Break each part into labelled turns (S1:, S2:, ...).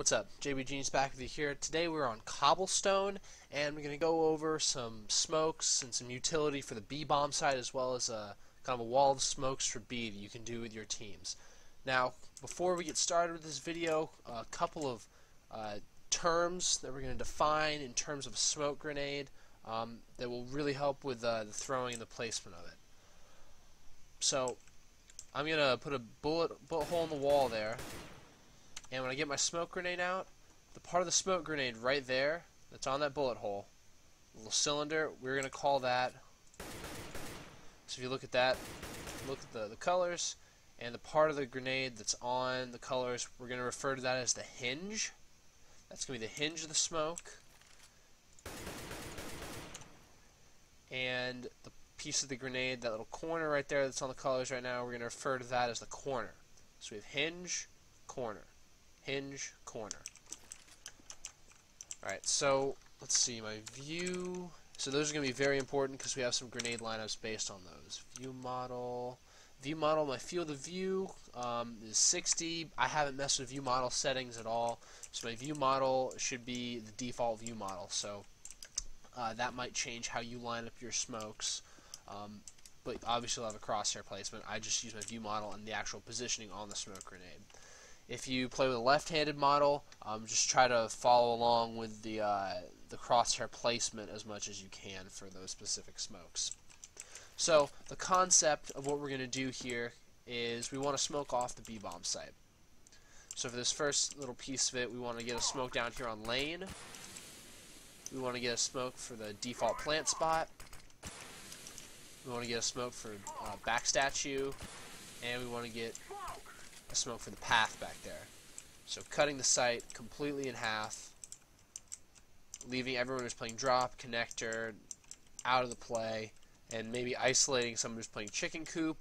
S1: What's up? JB Genius back with you here. Today we're on Cobblestone, and we're going to go over some smokes and some utility for the B bomb side, as well as a kind of a wall of smokes for B that you can do with your teams. Now, before we get started with this video, a couple of terms that we're going to define in terms of a smoke grenade that will really help with the throwing and the placement of it. So, I'm going to put a bullet hole in the wall there. And when I get my smoke grenade out, the part of the smoke grenade right there, that's on that bullet hole, little cylinder, we're going to call that, so if you look at that, look at the colors, and the part of the grenade that's on the colors, we're going to refer to that as the hinge. That's going to be the hinge of the smoke. And the piece of the grenade, that little corner right there that's on the colors right now, we're going to refer to that as the corner. So we have hinge, corner. Hinge, corner. Alright, so let's see, my view. So those are going to be very important because we have some grenade lineups based on those. View model, my field of view is 60. I haven't messed with view model settings at all, so my view model should be the default view model. So that might change how you line up your smokes, but obviously you'll have a crosshair placement. I just use my view model and the actual positioning on the smoke grenade. If you play with a left-handed model, just try to follow along with the crosshair placement as much as you can for those specific smokes. So the concept of what we're going to do here is we want to smoke off the B-bomb site. So for this first little piece of it, we want to get a smoke down here on lane. We want to get a smoke for the default plant spot. We want to get a smoke for back statue, and we want to get a smoke for the path back there. So cutting the site completely in half, leaving everyone who's playing drop, connector out of the play, and maybe isolating someone who's playing chicken coop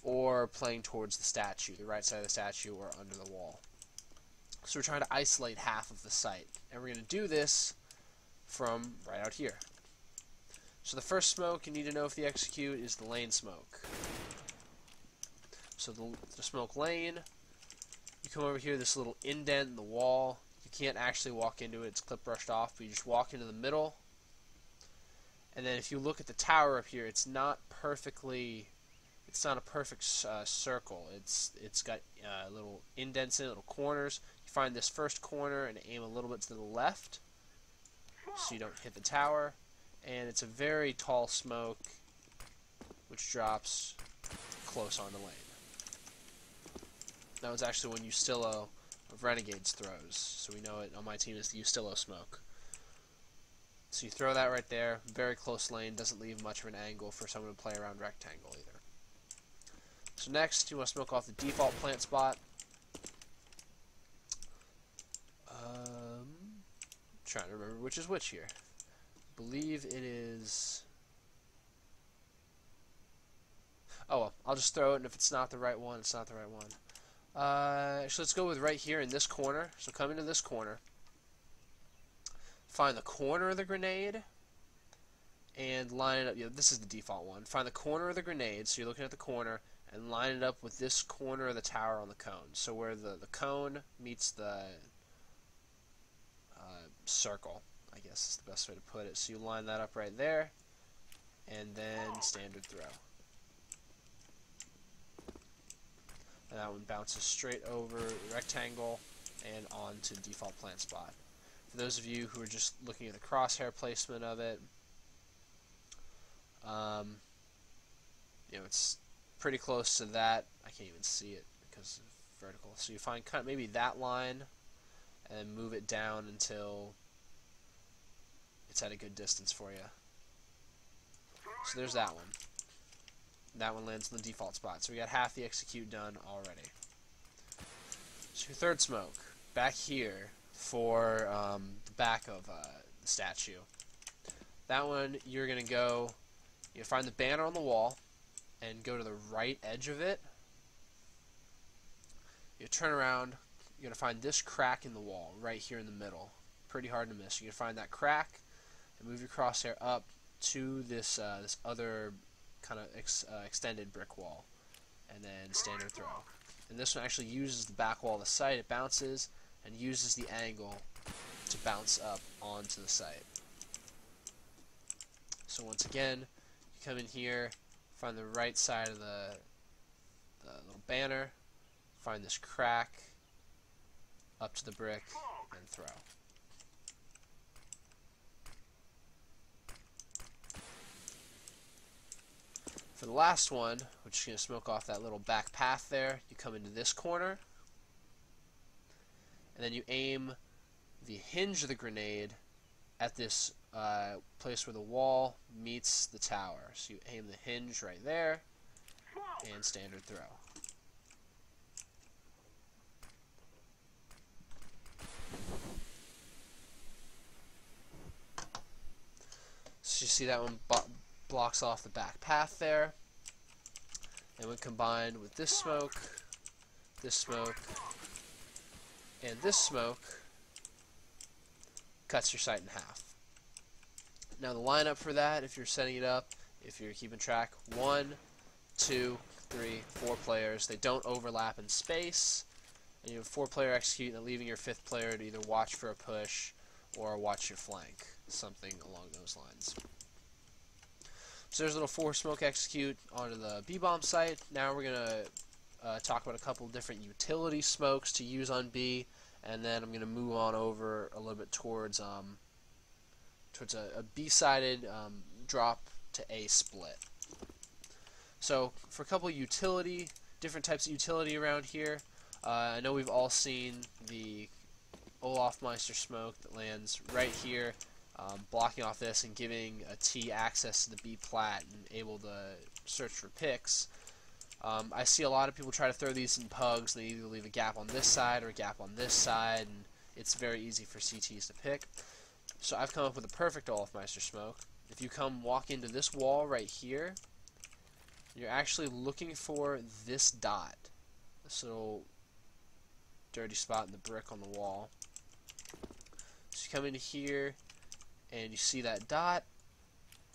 S1: or playing towards the statue, the right side of the statue or under the wall. So we're trying to isolate half of the site, and we're going to do this from right out here. So the first smoke you need to know if the execute is the lane smoke. So the smoke lane, you come over here, this little indent in the wall. You can't actually walk into it, it's clip brushed off, but you just walk into the middle. And then if you look at the tower up here, it's not a perfect circle. It's got little indents in it, little corners. You find this first corner and aim a little bit to the left so you don't hit the tower. And it's a very tall smoke which drops close on the lane. That was actually one Ustillo of Renegade's throws, so we know it on my team is the Ustillo smoke. So you throw that right there, very close lane, doesn't leave much of an angle for someone to play around rectangle either. So next, you want to smoke off the default plant spot. Trying to remember which is which here. I believe it is... Oh well, I'll just throw it, and if it's not the right one, it's not the right one. Actually, let's go with right here in this corner. So come into this corner, find the corner of the grenade, and line it up. Yeah, this is the default one. Find the corner of the grenade, so you're looking at the corner, and line it up with this corner of the tower on the cone. So where the cone meets the circle, I guess is the best way to put it. So you line that up right there, and then standard throw. And that one bounces straight over the rectangle and onto default plant spot. For those of you who are just looking at the crosshair placement of it, it's pretty close to that. I can't even see it because of vertical. So you find kind of maybe that line and move it down until it's at a good distance for you. So there's that one. That one lands in the default spot. So we got half the execute done already. So your third smoke, back here for the back of the statue. That one, you're going to go, find the banner on the wall, and go to the right edge of it. You turn around, you're going to find this crack in the wall, right here in the middle. Pretty hard to miss. You're going to find that crack, and move your crosshair up to this other kind of extended brick wall, and then standard throw. And this one actually uses the back wall of the site. It bounces, and uses the angle to bounce up onto the site. So once again, you come in here, find the right side of the little banner, find this crack, up to the brick, and throw. For the last one, which is going to smoke off that little back path there, you come into this corner, and then you aim the hinge of the grenade at this place where the wall meets the tower. So you aim the hinge right there, and standard throw. So you see that one blocks off the back path there, and when combined with this smoke, and this smoke, cuts your sight in half. Now the lineup for that, if you're setting it up, if you're keeping track, 1, 2, 3, 4 players. They don't overlap in space, and you have 4-player execute, and leaving your 5th player to either watch for a push or watch your flank, something along those lines. So there's a little 4 smoke execute onto the B-bomb site. Now we're going to talk about a couple different utility smokes to use on B, and then I'm going to move on over a little bit towards a B-sided drop to A split. So for a couple different types of utility around here, I know we've all seen the Olafmeister smoke that lands right here, blocking off this and giving a T access to the B plat and able to search for picks. I see a lot of people try to throw these in pugs, and they either leave a gap on this side or a gap on this side, and it's very easy for CTs to pick. So I've come up with a perfect Olafmeister smoke. If you walk into this wall right here, you're actually looking for this dot, this little dirty spot in the brick on the wall. So you come into here, and you see that dot,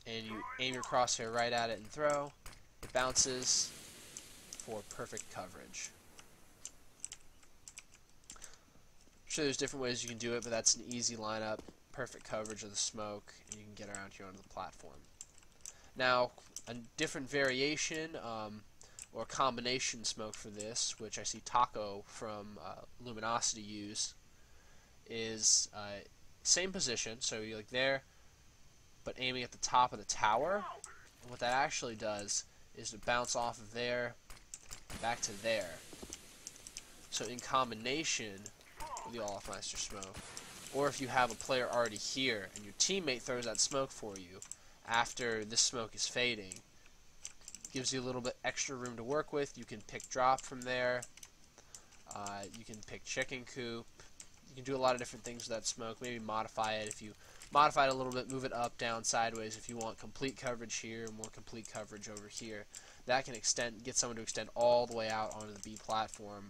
S1: and you aim your crosshair right at it and throw. It bounces for perfect coverage. I'm sure there's different ways you can do it, but that's an easy lineup. Perfect coverage of the smoke, and you can get around here onto the platform. Now, a different variation or combination smoke for this, which I see Taco from Luminosity use, is same position, so you're like there, but aiming at the top of the tower. And what that actually does is to bounce off of there back to there. So in combination with the Olafmeister smoke, or if you have a player already here and your teammate throws that smoke for you after this smoke is fading, gives you a little bit extra room to work with. You can pick drop from there. You can pick chicken coop. You can do a lot of different things with that smoke. Maybe modify it. If you modify it a little bit, move it up, down, sideways. If you want complete coverage here, more complete coverage over here, that can get someone to extend all the way out onto the B platform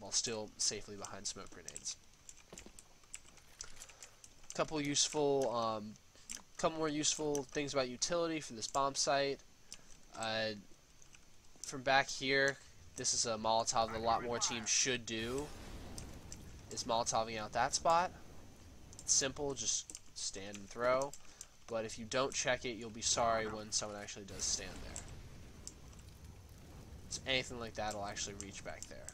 S1: while still safely behind smoke grenades. Couple more useful things about utility for this bomb site. From back here, this is a Molotov that a lot more teams should do, is Molotoving out that spot. It's simple, just stand and throw, but if you don't check it, you'll be sorry when someone actually does stand there. So anything like that will actually reach back there.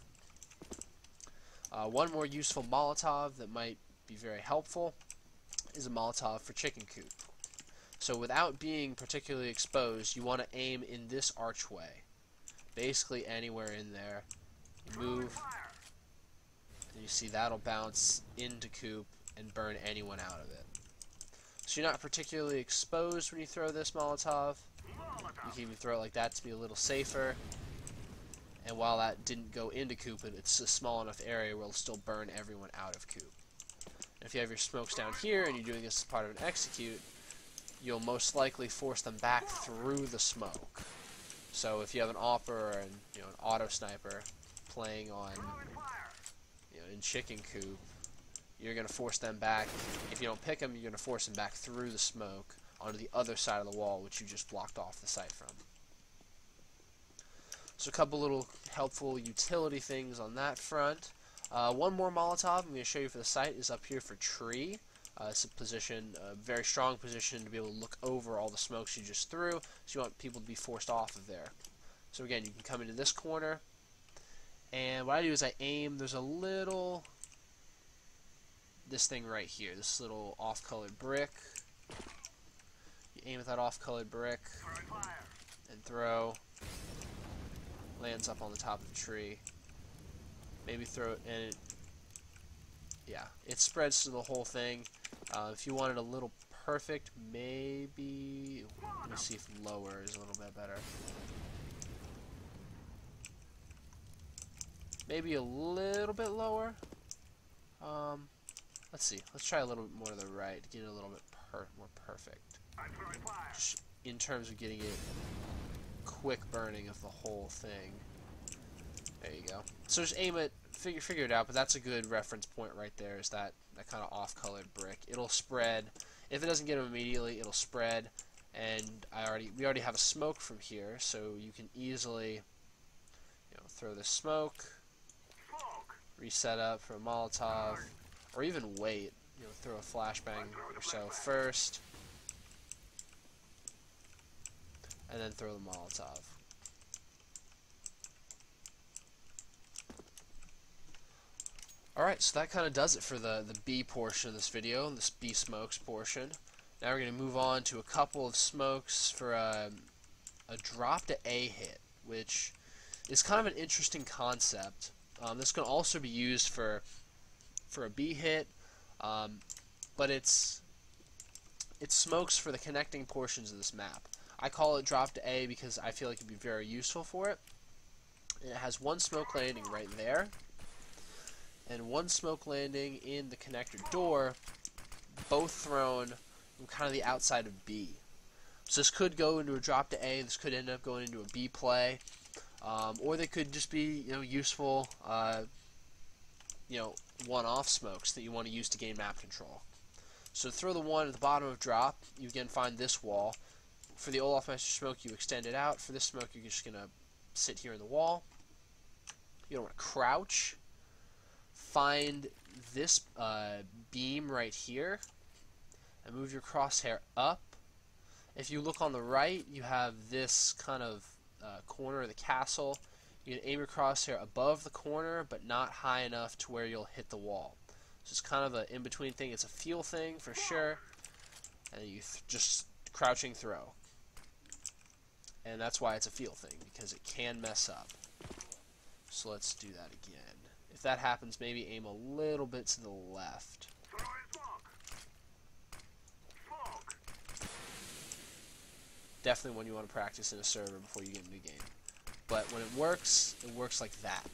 S1: One more useful Molotov that might be very helpful is a Molotov for chicken coop. So without being particularly exposed, you want to aim in this archway. Basically anywhere in there. You move, and you see that'll bounce into coop and burn anyone out of it. So you're not particularly exposed when you throw this Molotov. You can even throw it like that to be a little safer. And while that didn't go into coop, it's a small enough area where it'll still burn everyone out of coop. And if you have your smokes down here and you're doing this as part of an execute, you'll most likely force them back through the smoke. So if you have an AWPer or an auto sniper playing on in chicken coop, you're going to force them back. If you don't pick them, you're going to force them back through the smoke onto the other side of the wall, which you just blocked off the site from. So a couple little helpful utility things on that front. One more Molotov I'm going to show you for the site is up here for tree. It's a position, a very strong position to be able to look over all the smokes you just threw, so you want people to be forced off of there. So again, you can come into this corner, and what I do is I aim, there's a little, this thing right here, this little off-colored brick. You aim at that off-colored brick, and throw, lands up on the top of the tree. Maybe throw it, and yeah, it spreads to the whole thing. If you want it a little perfect, maybe, let me see if lower is a little bit better. Maybe a little bit lower. Let's see. Let's try a little bit more to the right to get it a little bit more perfect. Just in terms of getting it quick burning of the whole thing. There you go. So just aim it, figure it out, but that's a good reference point right there, is that kind of off-colored brick. It'll spread. If it doesn't get them immediately, it'll spread, and we already have a smoke from here, so you can easily, throw this smoke, reset up for a Molotov, or even wait, throw a flashbang or so first, and then throw the Molotov. Alright, so that kind of does it for the B portion of this video, this B smokes portion. Now we're going to move on to a couple of smokes for a drop to A hit, which is kind of an interesting concept. This can also be used for a B hit, but it's smokes for the connecting portions of this map. I call it drop to A because I feel like it'd be very useful for it. And it has one smoke landing right there, and one smoke landing in the connector door, both thrown from kind of the outside of B. So this could go into a drop to A, this could end up going into a B play, or they could just be useful one-off smokes that you want to use to gain map control. So to throw the one at the bottom of drop, you again find this wall. For the Olaf Master smoke, you extend it out. For this smoke, you're just going to sit here in the wall. You don't want to crouch. Find this beam right here and move your crosshair up. If you look on the right, you have this kind of corner of the castle. You can aim your crosshair above the corner, but not high enough to where you'll hit the wall. So it's kind of an in-between thing. It's a feel thing for sure. And you just crouching throw. And that's why it's a feel thing, because it can mess up. So let's do that again. If that happens, maybe aim a little bit to the left. Definitely one you want to practice in a server before you get into the game. But when it works like that.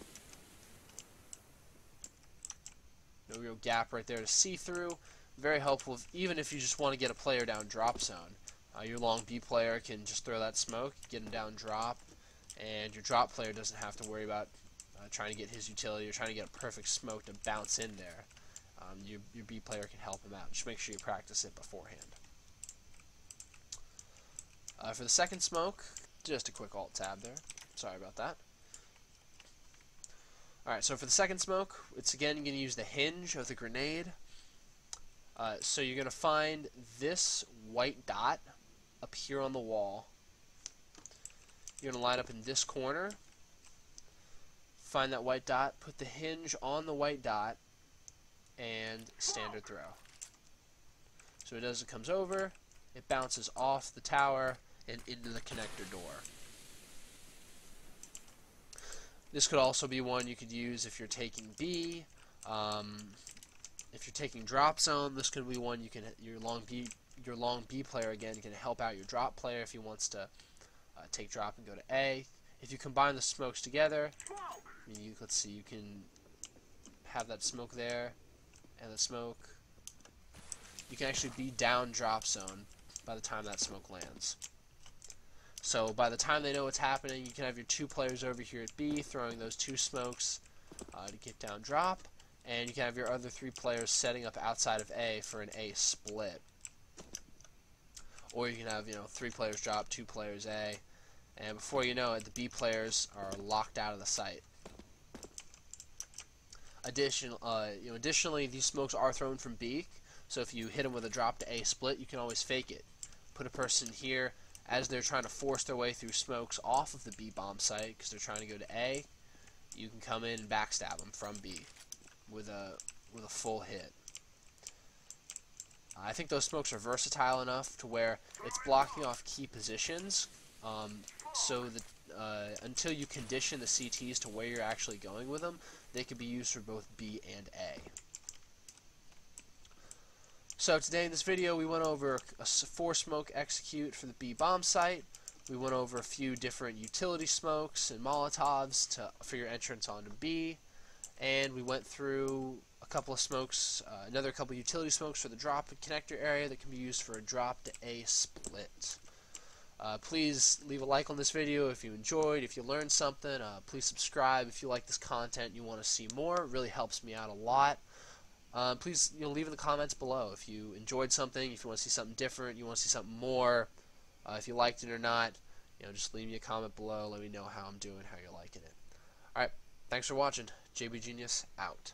S1: No real gap right there to see through. Very helpful, even if you just want to get a player down drop zone. Your long B player can just throw that smoke, get him down drop, and your drop player doesn't have to worry about trying to get his utility or trying to get a perfect smoke to bounce in there. Your B player can help him out. Just make sure you practice it beforehand. For the second smoke, just a quick Alt-Tab there. Sorry about that. Alright, so for the second smoke, it's again going to use the hinge of the grenade. So you're going to find this white dot up here on the wall. You're going to line up in this corner. Find that white dot, put the hinge on the white dot, and standard throw. So as it comes over, it bounces off the tower and into the connector door. This could also be one you could use if you're taking B. If you're taking drop zone, this could be one you can. Your long B player again can help out your drop player if he wants to take drop and go to A. If you combine the smokes together, let's see, you can have that smoke there and the smoke. You can actually be down drop zone by the time that smoke lands. So by the time they know what's happening, you can have your two players over here at B throwing those two smokes to get down drop, and you can have your other three players setting up outside of A for an A split. Or you can have, three players drop, two players A, and before you know it, the B players are locked out of the site. Additionally, these smokes are thrown from B, so if you hit them with a drop to A split, you can always fake it. Put a person here as they're trying to force their way through smokes off of the B bomb site because they're trying to go to A. You can come in and backstab them from B with a full hit. I think those smokes are versatile enough to where it's blocking off key positions, so that until you condition the CTs to where you're actually going with them, they can be used for both B and A. So today in this video we went over a 4-smoke execute for the B bomb site. We went over a few different utility smokes and Molotovs for your entrance onto B, and we went through a couple of smokes, another couple of utility smokes for the drop and connector area that can be used for a drop to A split. Please leave a like on this video if you enjoyed, if you learned something. Please subscribe if you like this content and you want to see more. It really helps me out a lot. Please leave in the comments below if you enjoyed something, if you want to see something different, you want to see something more, if you liked it or not. Just leave me a comment below. Let me know how I'm doing, how you're liking it. Alright, thanks for watching. JB Genius out.